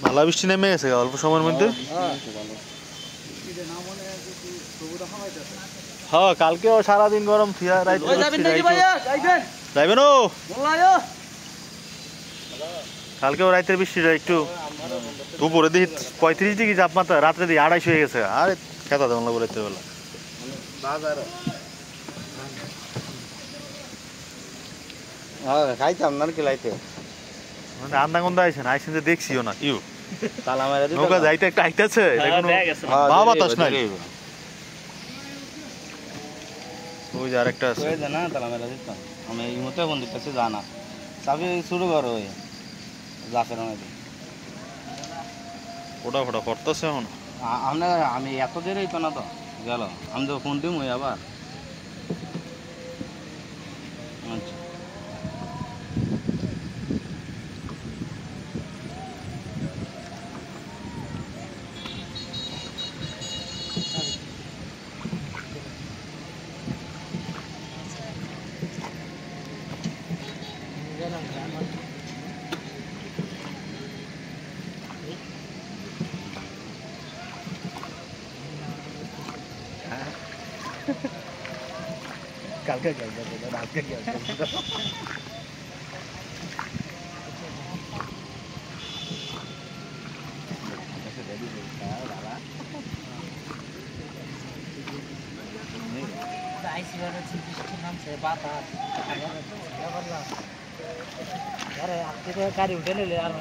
ভালো বৃষ্টি নেমে গেছে অল্প সময়ের মধ্যে। হ্যাঁ কালকেও সারাদিন গরম থিয়া যাইবেন ও কালকেও রাতের বৃষ্টিটা একটু দুপুরে দিই 35 ডিগ্রি তাপমাত্রা, রাত্রে দিই 28 হয়ে গেছে। আর খেতা দেওয়া লাগবে রাতের বেলা। খাইতাম না কি লাইতে আন্দা গন্ধা আইছেন আইছেন যে দেখছিও না ইউ নৌকা যাইতে একটা আইতেছে বাতাস নাই। ওই যে আরেকটা আছে না তালা মেলা দিতাম আমি এই মতো বন্ধু কাছে জানা চাবি শুরু করো ওই জাফের ফোটা ফোটা করতেছে এখন। আমি এত দেরি তো না তো গেল আমি তো ফোন দিম ওই আবার আচ্ছা কালকে আজকে গাড়ি উঠে নিলে আর